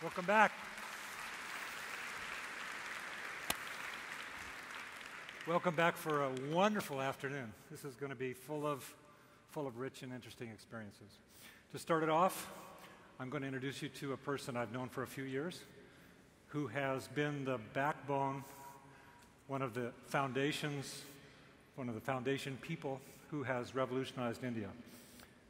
Welcome back. Welcome back for a wonderful afternoon. This is going to be full of rich and interesting experiences. To start it off, I'm going to introduce you to a person I've known for a few years who has been the backbone, one of the foundation people who has revolutionized India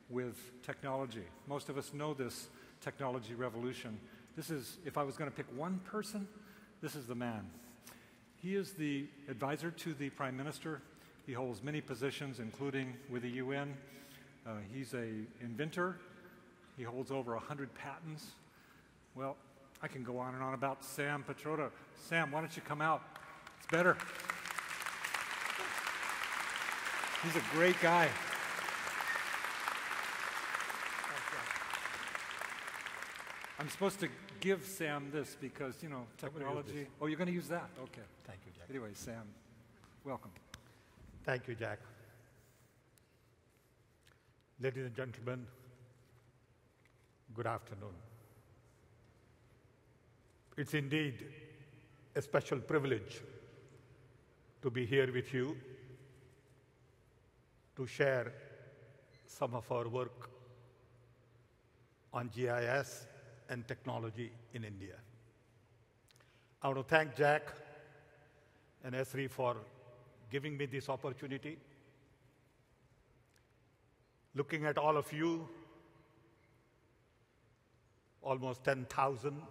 with technology. Most of us know this technology revolution. This is, if I was going to pick one person, this is the man. He is the advisor to the Prime Minister. He holds many positions, including with the UN. He's an inventor. He holds over 100 patents. Well, I can go on and on about Sam Pitroda. Sam, why don't you come out? It's better. He's a great guy. I'm supposed to give Sam this because, you know, technology. Oh, you're going to use that? Okay. Thank you, Jack. Anyway, Sam, welcome. Thank you, Jack. Ladies and gentlemen, good afternoon. It's indeed a special privilege to be here with you to share some of our work on GIS and technology in India. I want to thank Jack and Esri for giving me this opportunity. Looking at all of you, almost 10,000,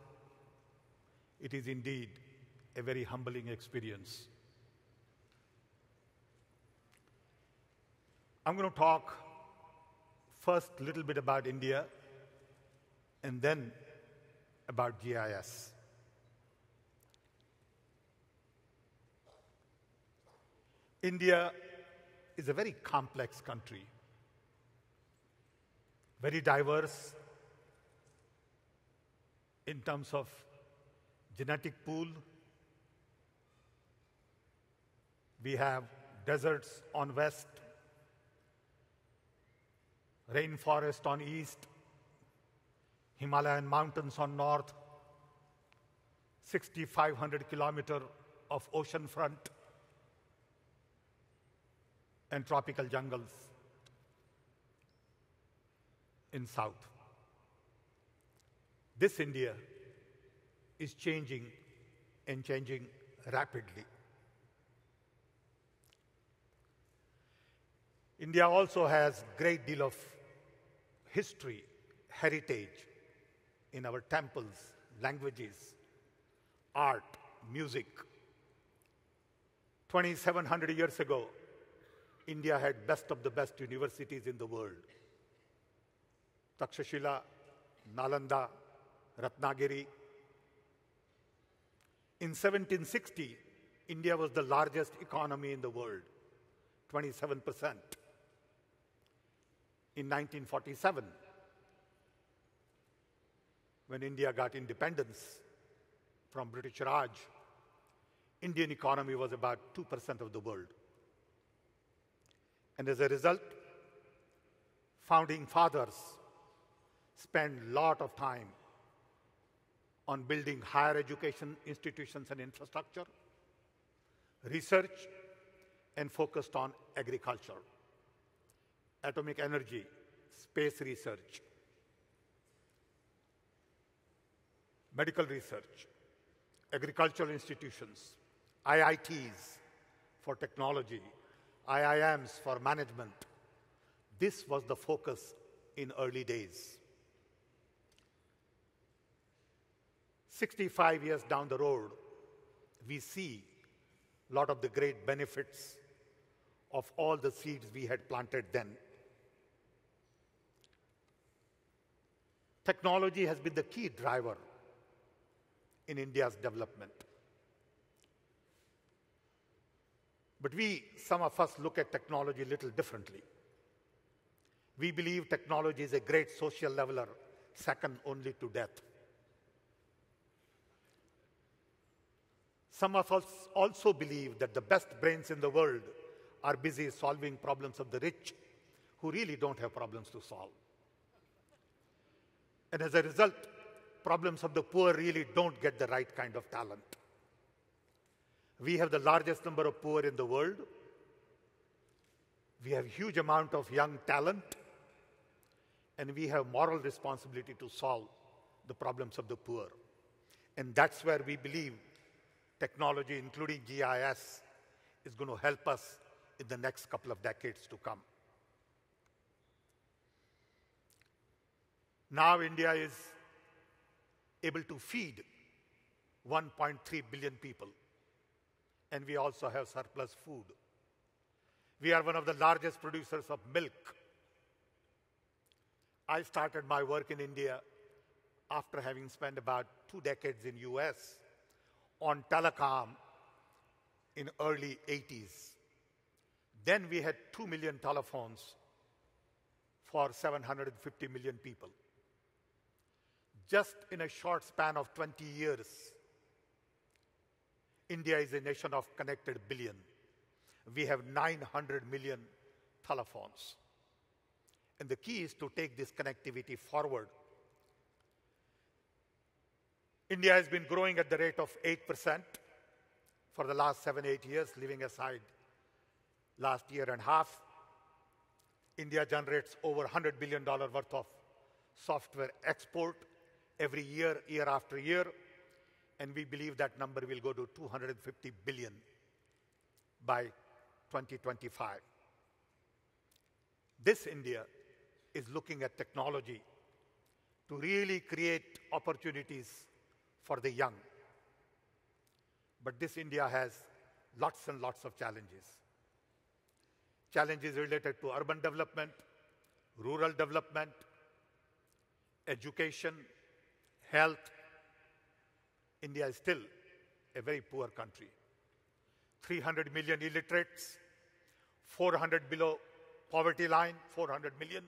it is indeed a very humbling experience. I'm going to talk first a little bit about India and then about GIS. India is a very complex country, very diverse in terms of genetic pool. We have deserts on west, rainforest on east, Himalayan mountains on north, 6,500 kilometers of ocean front, and tropical jungles in south. This India is changing and changing rapidly. India also has a great deal of history, heritage in our temples, languages, art, music. 2,700 years ago, India had best of the best universities in the world. Takshashila, Nalanda, Ratnagiri. In 1760, India was the largest economy in the world, 27%. In 1947, when India got independence from British Raj, Indian economy was about 2% of the world. And as a result, founding fathers spent a lot of time on building higher education institutions and infrastructure, research, and focused on agriculture, atomic energy, space research, medical research, agricultural institutions, IITs for technology, IIMs for management. This was the focus in early days. 65 years down the road, we see a lot of the great benefits of all the seeds we had planted then. Technology has been the key driver in India's development. But some of us look at technology a little differently. We believe technology is a great social leveler, second only to death. Some of us also believe that the best brains in the world are busy solving problems of the rich who really don't have problems to solve. And as a result, problems of the poor really don't get the right kind of talent. We have the largest number of poor in the world. We have a huge amount of young talent, and we have moral responsibility to solve the problems of the poor. And that's where we believe technology, including GIS, is going to help us in the next couple of decades to come. Now India is able to feed 1.3 billion people, and we also have surplus food. We are one of the largest producers of milk. I started my work in India after having spent about 2 decades in US on telecom in early 80s. Then we had 2 million telephones for 750 million people. Just in a short span of 20 years, India is a nation of connected billion. We have 900 million telephones. And the key is to take this connectivity forward. India has been growing at the rate of 8% for the last 7-8 years, leaving aside last year and a half. India generates over $100 billion worth of software export every year, year after year, and we believe that number will go to 250 billion by 2025. This India is looking at technology to really create opportunities for the young. But this India has lots and lots of challenges. Challenges related to urban development, rural development, education, health. India is still a very poor country. 300 million illiterates, 400 below poverty line, 400 million.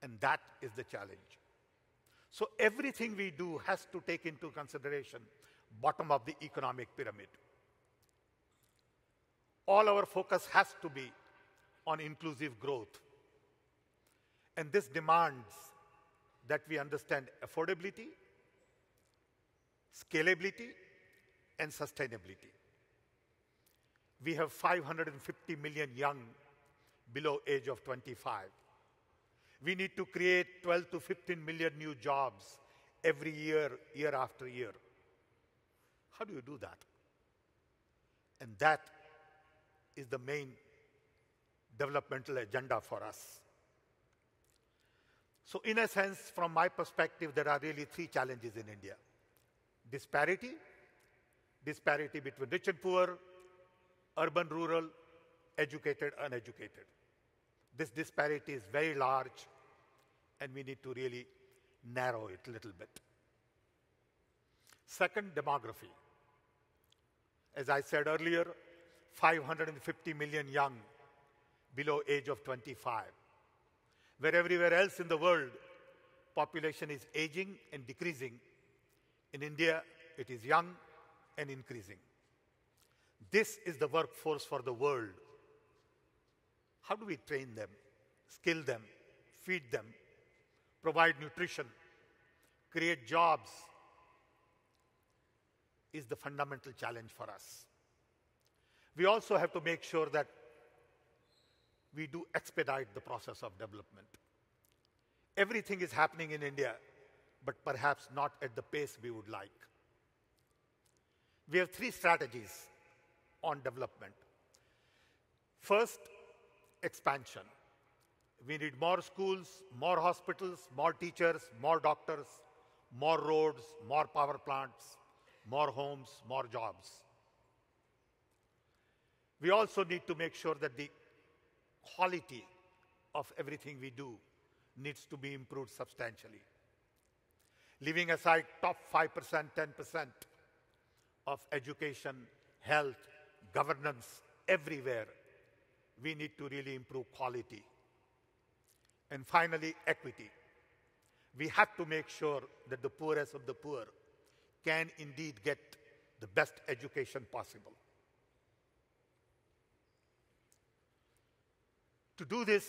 And that is the challenge. So everything we do has to take into consideration bottom of the economic pyramid. All our focus has to be on inclusive growth. And this demands that we understand affordability, scalability, and sustainability. We have 550 million young below age of 25. We need to create 12 to 15 million new jobs every year, year after year. How do you do that? And that is the main developmental agenda for us. So in a sense, from my perspective, there are really 3 challenges in India. Disparity between rich and poor, urban, rural, educated, uneducated. This disparity is very large, and we need to really narrow it a little bit. Second, demography. As I said earlier, 550 million young below age of 25. Where everywhere else in the world, population is aging and decreasing. In India, it is young and increasing. This is the workforce for the world. How do we train them, skill them, feed them, provide nutrition, create jobs? Is the fundamental challenge for us. We also have to make sure that we do expedite the process of development. Everything is happening in India, but perhaps not at the pace we would like. We have 3 strategies on development. First, expansion. We need more schools, more hospitals, more teachers, more doctors, more roads, more power plants, more homes, more jobs. We also need to make sure that the quality of everything we do needs to be improved substantially. Leaving aside top 5%, 10% of education, health, governance, everywhere, we need to really improve quality. And finally, equity. We have to make sure that the poorest of the poor can indeed get the best education possible. To do this,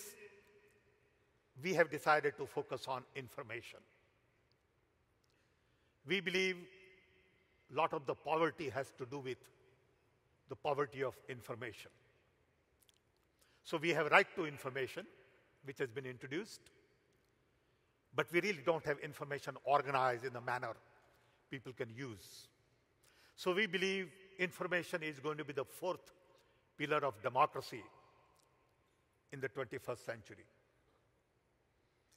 we have decided to focus on information. We believe a lot of the poverty has to do with the poverty of information. So we have right to information, which has been introduced, but we really don't have information organized in a manner people can use. So we believe information is going to be the fourth pillar of democracy in the 21st century.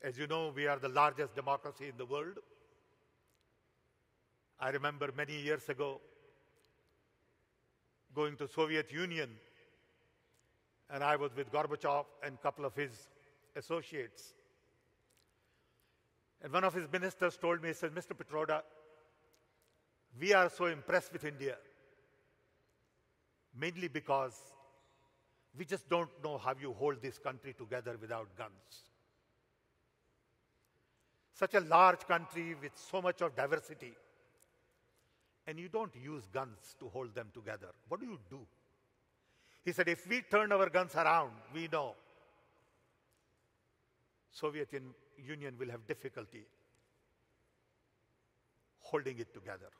As you know, we are the largest democracy in the world. I remember many years ago going to Soviet Union, and I was with Gorbachev and a couple of his associates. And one of his ministers told me, he said, "Mr. Pitroda, we are so impressed with India, mainly because we just don't know how you hold this country together without guns. Such a large country with so much of diversity, and you don't use guns to hold them together. What do you do?" He said, "If we turn our guns around, we know Soviet Union will have difficulty holding it together."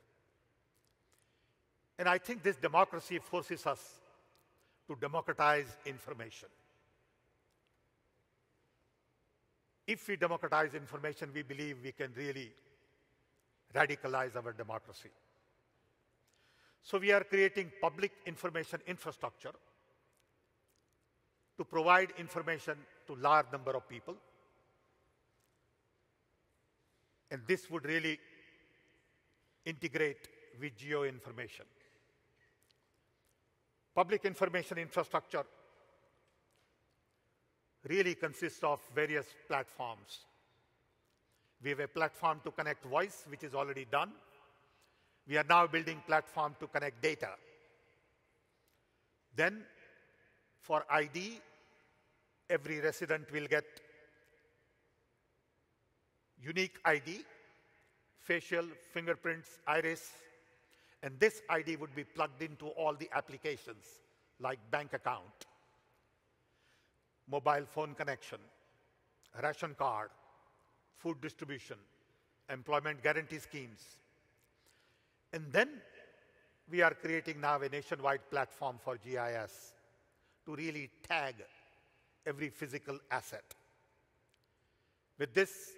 And I think this democracy forces us to democratize information. If we democratize information, we believe we can really radicalize our democracy. So we are creating public information infrastructure to provide information to large number of people. And this would really integrate with geo-information. Public information infrastructure really consists of various platforms. We have a platform to connect voice, which is already done. We are now building a platform to connect data. Then, for ID, every resident will get unique ID, facial, fingerprints, iris, and this ID would be plugged into all the applications like bank account, mobile phone connection, ration card, food distribution, employment guarantee schemes. And then we are creating now a nationwide platform for GIS to really tag every physical asset. With this,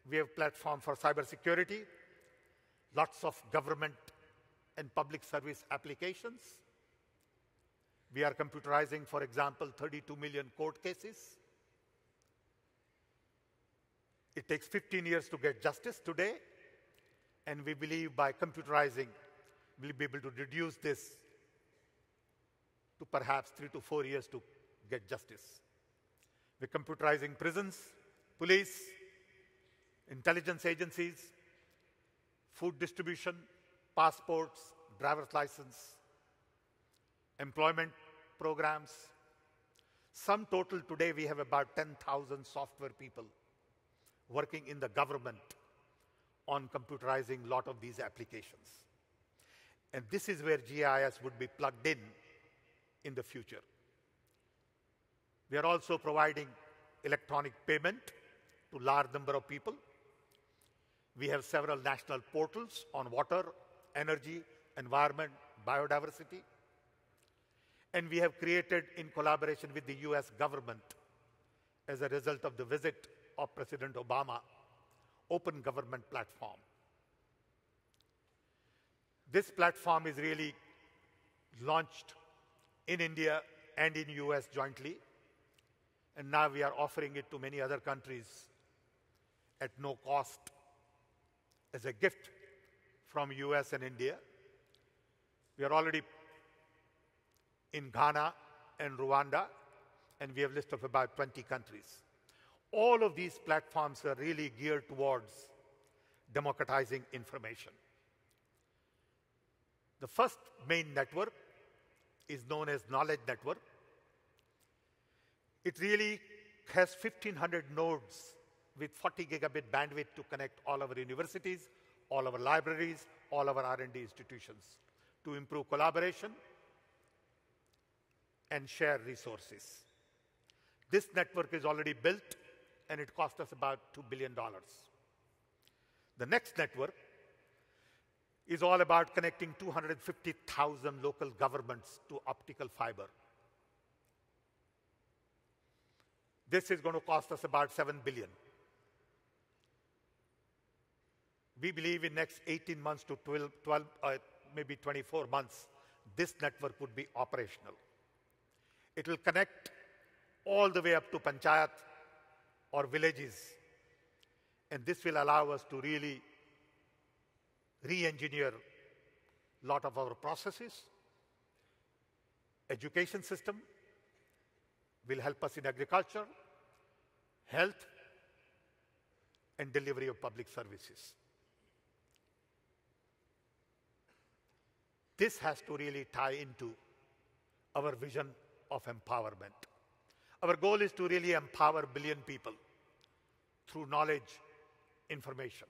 we have a platform for cybersecurity, lots of government and public service applications. We are computerizing, for example, 32 million court cases. It takes 15 years to get justice today, and we believe by computerizing, we'll be able to reduce this to perhaps 3 to 4 years to get justice. We're computerizing prisons, police, intelligence agencies, food distribution, passports, driver's license, employment programs. Sum total today, we have about 10,000 software people working in the government on computerizing a lot of these applications. And this is where GIS would be plugged in the future. We are also providing electronic payment to large number of people. We have several national portals on water, energy, environment, biodiversity. And we have created, in collaboration with the US government, as a result of the visit of President Obama, open government platform. This platform is really launched in India and in US jointly. And now we are offering it to many other countries at no cost as a gift from US and India. We are already in Ghana and Rwanda, and we have a list of about 20 countries. All of these platforms are really geared towards democratizing information. The first main network is known as Knowledge Network. It really has 1,500 nodes with 40 gigabit bandwidth to connect all our universities, all our libraries, all our R&D institutions to improve collaboration and share resources. This network is already built, and it cost us about $2 billion. The next network is all about connecting 250,000 local governments to optical fiber. This is going to cost us about $7 billion. We believe in next 18 months to 12 maybe 24 months, this network would be operational. It will connect all the way up to panchayat or villages. And this will allow us to really re-engineer a lot of our processes. Education system will help us in agriculture, health, and delivery of public services. This has to really tie into our vision of empowerment. Our goal is to really empower a billion people through knowledge, information.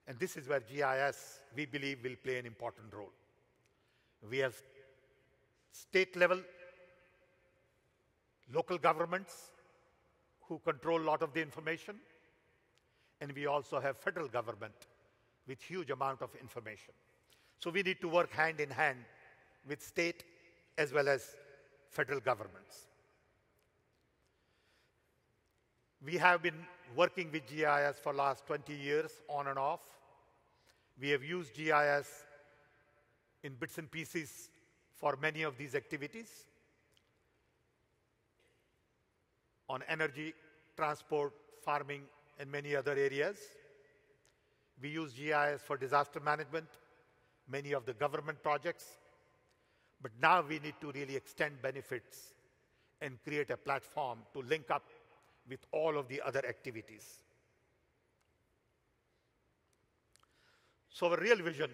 And this is where GIS, we believe, will play an important role. We have state level, local governments who control a lot of the information, and we also have federal government with huge amount of information. So we need to work hand in hand with state as well as federal governments. We have been working with GIS for the last 20 years, on and off. We have used GIS in bits and pieces for many of these activities on energy, transport, farming, and many other areas. We use GIS for disaster management, many of the government projects. But now we need to really extend benefits and create a platform to link up with all of the other activities. So our real vision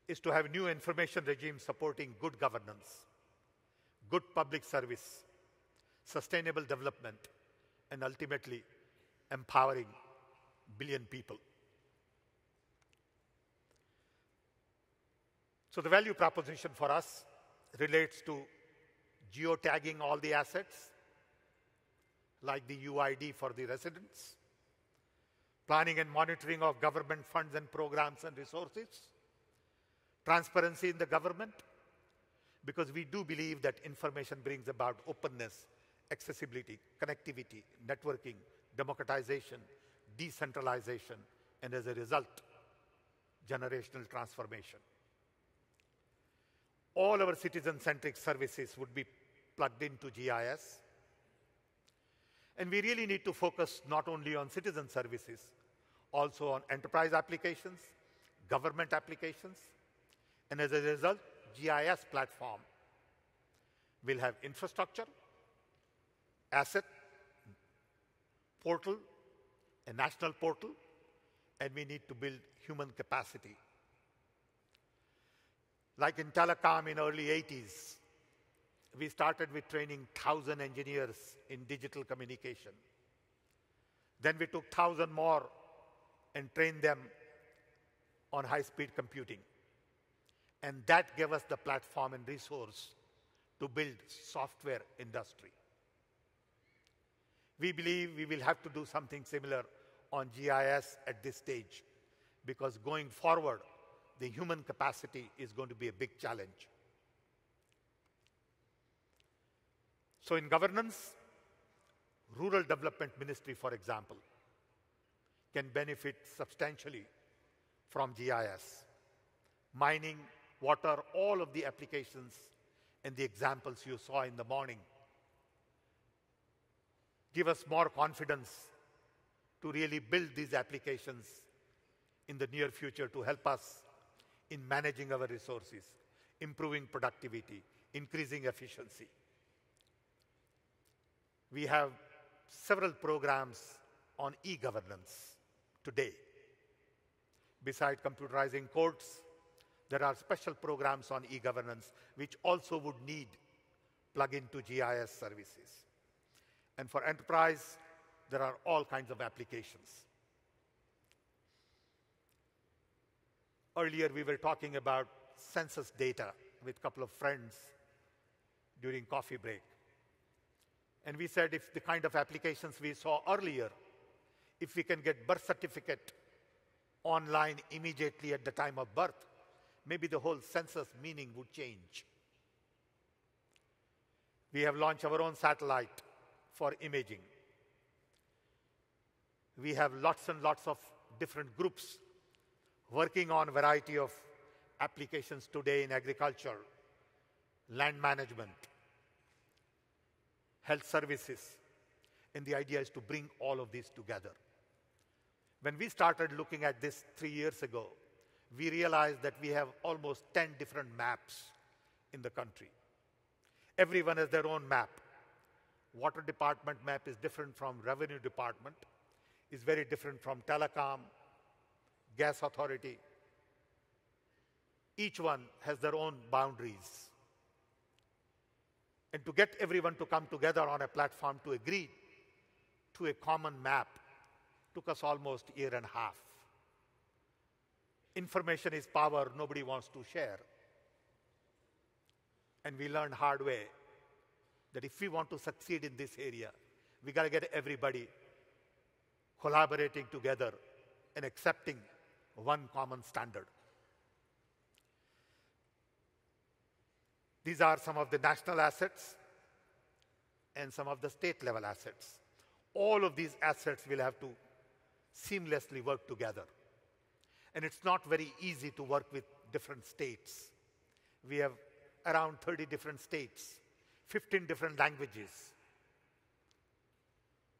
is to have new information regime supporting good governance, good public service, sustainable development, and ultimately empowering billion people. So the value proposition for us relates to geotagging all the assets, like the UID for the residents, planning and monitoring of government funds and programs and resources, transparency in the government, because we do believe that information brings about openness, accessibility, connectivity, networking, democratization, decentralization, and as a result, generational transformation. All our citizen-centric services would be plugged into GIS. And we really need to focus not only on citizen services, also on enterprise applications, government applications. And as a result, GIS platform will have infrastructure, asset, portal, a national portal, and we need to build human capacity. Like in telecom in early 80s, we started with training 1,000 engineers in digital communication. Then we took 1,000 more and trained them on high-speed computing. And that gave us the platform and resource to build software industry. We believe we will have to do something similar on GIS at this stage, because going forward, the human capacity is going to be a big challenge. So in governance, Rural Development Ministry, for example, can benefit substantially from GIS. Mining, water, all of the applications and the examples you saw in the morning give us more confidence to really build these applications in the near future to help us in managing our resources, improving productivity, increasing efficiency. We have several programs on e-governance today. Besides computerizing courts, there are special programs on e-governance which also would need plug-in to GIS services. And for enterprise, there are all kinds of applications. Earlier, we were talking about census data with a couple of friends during coffee break. And we said if the kind of applications we saw earlier, if we can get birth certificate online immediately at the time of birth, maybe the whole census meaning would change. We have launched our own satellite for imaging. We have lots and lots of different groups working on a variety of applications today in agriculture, land management, health services, and the idea is to bring all of these together. When we started looking at this 3 years ago, we realized that we have almost 10 different maps in the country. Everyone has their own map. Water department map is different from revenue department, is very different from telecom, gas authority. Each one has their own boundaries. And to get everyone to come together on a platform to agree to a common map took us almost a year and a half. Information is power nobody wants to share. And we learned hard way that if we want to succeed in this area, we got to get everybody collaborating together and accepting one common standard. These are some of the national assets and some of the state level assets. All of these assets will have to seamlessly work together. And it's not very easy to work with different states. We have around 30 different states, 15 different languages.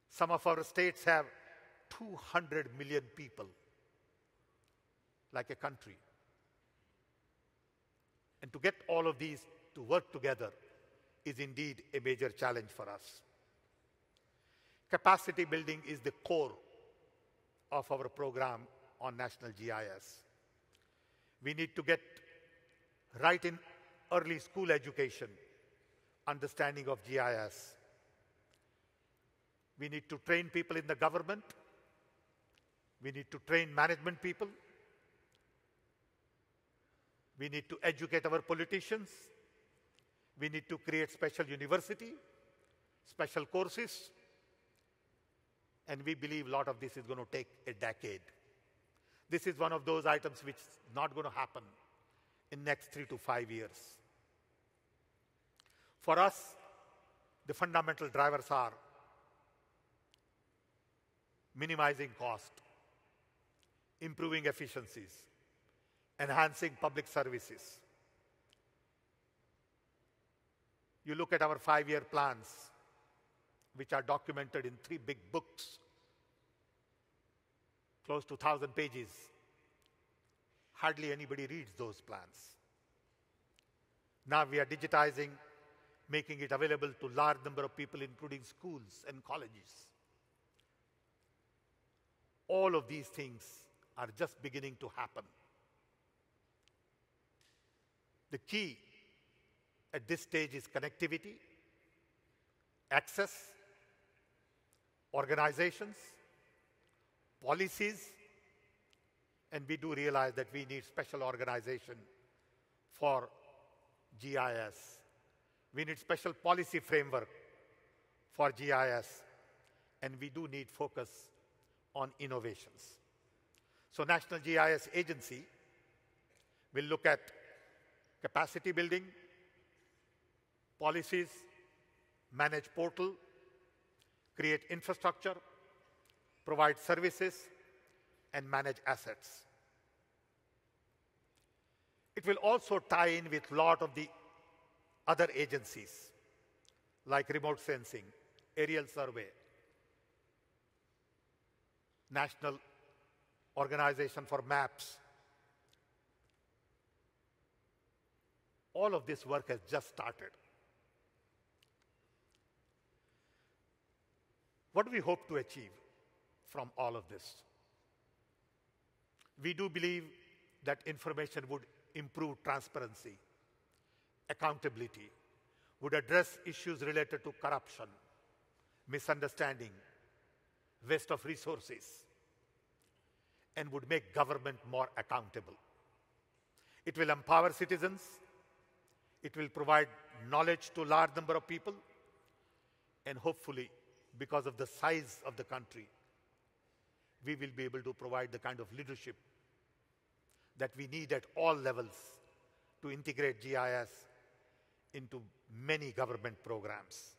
Some of our states have 200 million people, like a country. And to get all of these to work together is indeed a major challenge for us. Capacity building is the core of our program on national GIS. We need to get right in early school education, understanding of GIS. We need to train people in the government. We need to train management people. We need to educate our politicians. We need to create special university, special courses. And we believe a lot of this is going to take a decade. This is one of those items which is not going to happen in the next 3 to 5 years. For us, the fundamental drivers are minimizing cost, improving efficiencies, enhancing public services. You look at our 5-year plans, which are documented in 3 big books, close to 1,000 pages. Hardly anybody reads those plans. Now we are digitizing, making it available to large number of people, including schools and colleges. All of these things are just beginning to happen. The key at this stage is connectivity, access, organizations, policies, and we do realize that we need special organization for GIS. We need special policy framework for GIS, and we do need focus on innovations. So National GIS Agency will look at capacity building, policies, manage portal, create infrastructure, provide services, and manage assets. It will also tie in with a lot of the other agencies, like remote sensing, aerial survey, National Organization for Maps. All of this work has just started. What do we hope to achieve from all of this? We do believe that information would improve transparency, accountability, would address issues related to corruption, misunderstanding, waste of resources, and would make government more accountable. It will empower citizens. It will provide knowledge to a large number of people. And hopefully, because of the size of the country, we will be able to provide the kind of leadership that we need at all levels to integrate GIS into many government programs.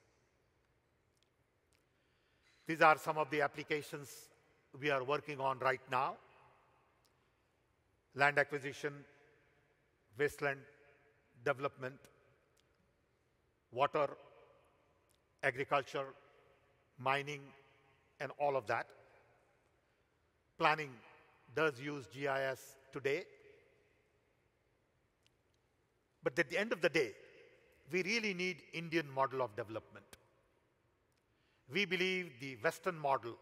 These are some of the applications we are working on right now: land acquisition, wasteland development, water, agriculture, mining, and all of that. Planning does use GIS today. But at the end of the day, we really need Indian model of development. We believe the Western model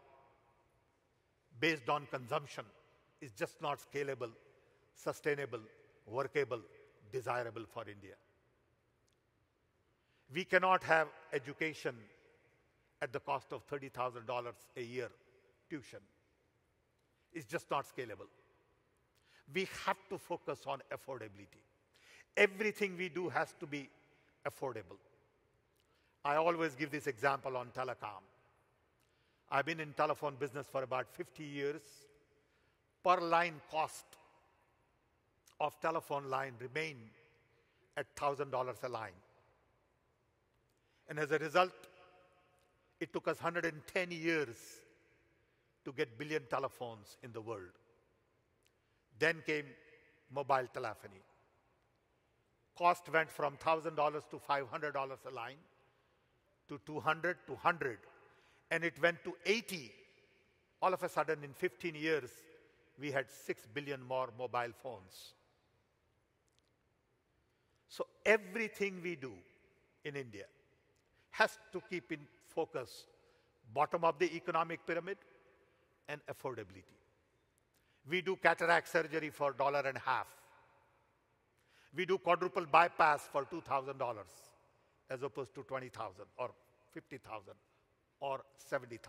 based on consumption is just not scalable, sustainable, workable, desirable for India. We cannot have education at the cost of $30,000 a year tuition. It's just not scalable. We have to focus on affordability. Everything we do has to be affordable. I always give this example on telecom. I've been in telephone business for about 50 years. Per line cost of telephone line remained at $1,000 a line. And as a result, it took us 110 years to get billion telephones in the world. Then came mobile telephony. Cost went from $1,000 to $500 a line, to 200 to 100, and it went to 80. All of a sudden, in 15 years, we had 6 billion more mobile phones. So everything we do in India has to keep in focus bottom of the economic pyramid and affordability. We do cataract surgery for $1.50. We do quadruple bypass for $2,000 as opposed to $20,000 or $50,000 or $70,000.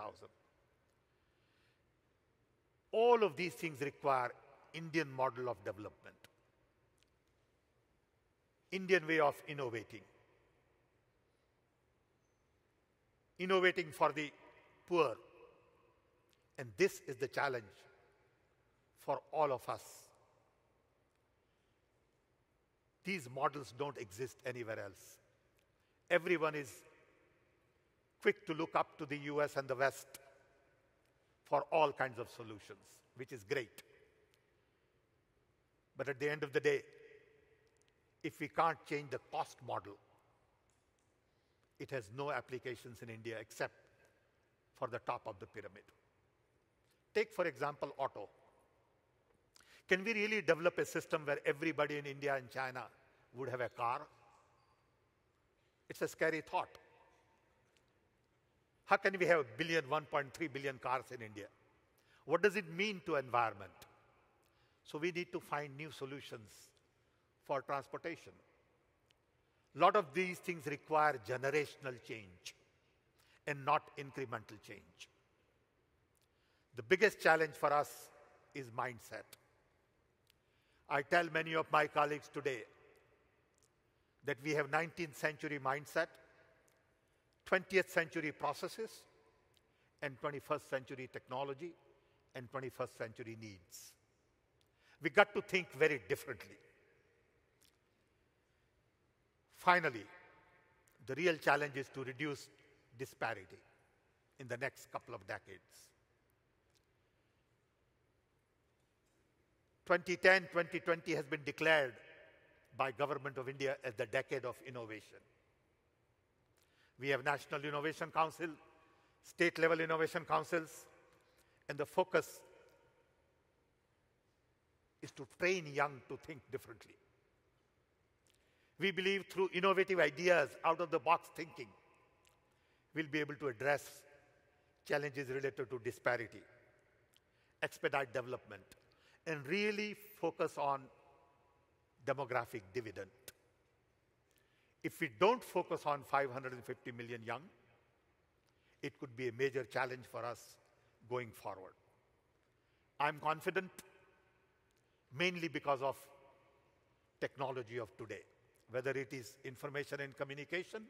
All of these things require Indian model of development, Indian way of innovating. Innovating for the poor. And this is the challenge for all of us. These models don't exist anywhere else. Everyone is quick to look up to the US and the West for all kinds of solutions, which is great. But at the end of the day, if we can't change the cost model, it has no applications in India except for the top of the pyramid. Take, for example, auto. Can we really develop a system where everybody in India and China would have a car? It's a scary thought. How can we have 1.3 billion cars in India? What does it mean to environment? So we need to find new solutions for transportation. A lot of these things require generational change and not incremental change. The biggest challenge for us is mindset. I tell many of my colleagues today that we have 19th century mindset, 20th century processes, and 21st century technology, and 21st century needs. We got to think very differently. Finally, the real challenge is to reduce disparity in the next couple of decades. 2010-2020 has been declared by Government of India as the decade of innovation. We have National Innovation Council, state-level innovation councils, and the focus is to train young to think differently. We believe through innovative ideas, out-of-the-box thinking, we'll be able to address challenges related to disparity, expedite development, and really focus on demographic dividend. If we don't focus on 550 million young, it could be a major challenge for us going forward. I'm confident, mainly because of technology of today, whether it is information and communication,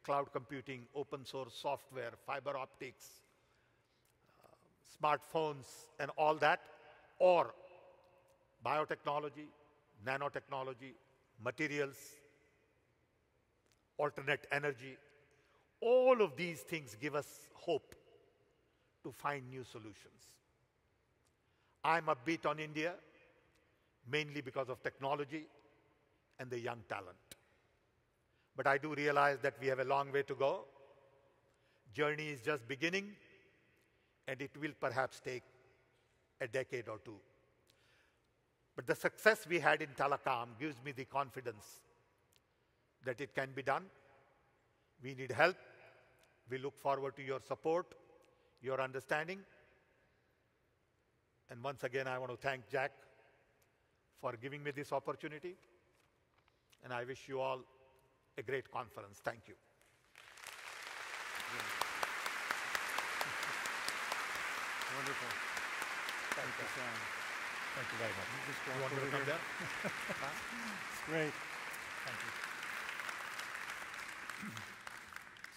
cloud computing, open source software, fiber optics, smartphones, and all that, or biotechnology, nanotechnology, materials, alternate energy. All of these things give us hope to find new solutions. I'm upbeat on India, mainly because of technology and the young talent. But I do realize that we have a long way to go. Journey is just beginning, and it will perhaps take a decade or two. But the success we had in telecom gives me the confidence that it can be done. We need help. We look forward to your support, your understanding. And once again, I want to thank Jack for giving me this opportunity. And I wish you all a great conference. Thank you. Wonderful. Thank you, Sam. Thank you very much. You You want me to come down? It's great. Thank you.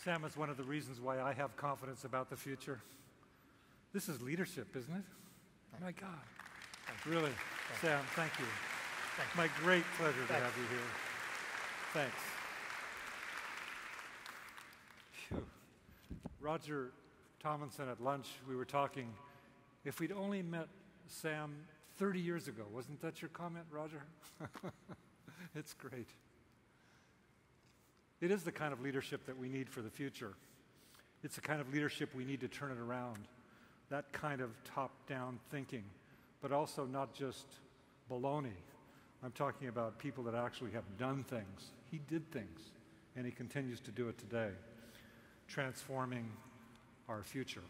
Sam is one of the reasons why I have confidence about the future. This is leadership, isn't it? My God. Really. Sam, thank you. Thank you. My great pleasure to have you here. Thanks. Phew. Roger Tomlinson at lunch, we were talking, if we'd only met Sam 30 years ago, wasn't that your comment, Roger? It's great. It is the kind of leadership that we need for the future. It's the kind of leadership we need to turn it around. That kind of top-down thinking, but also not just baloney. I'm talking about people that actually have done things. He did things, and he continues to do it today, transforming our future.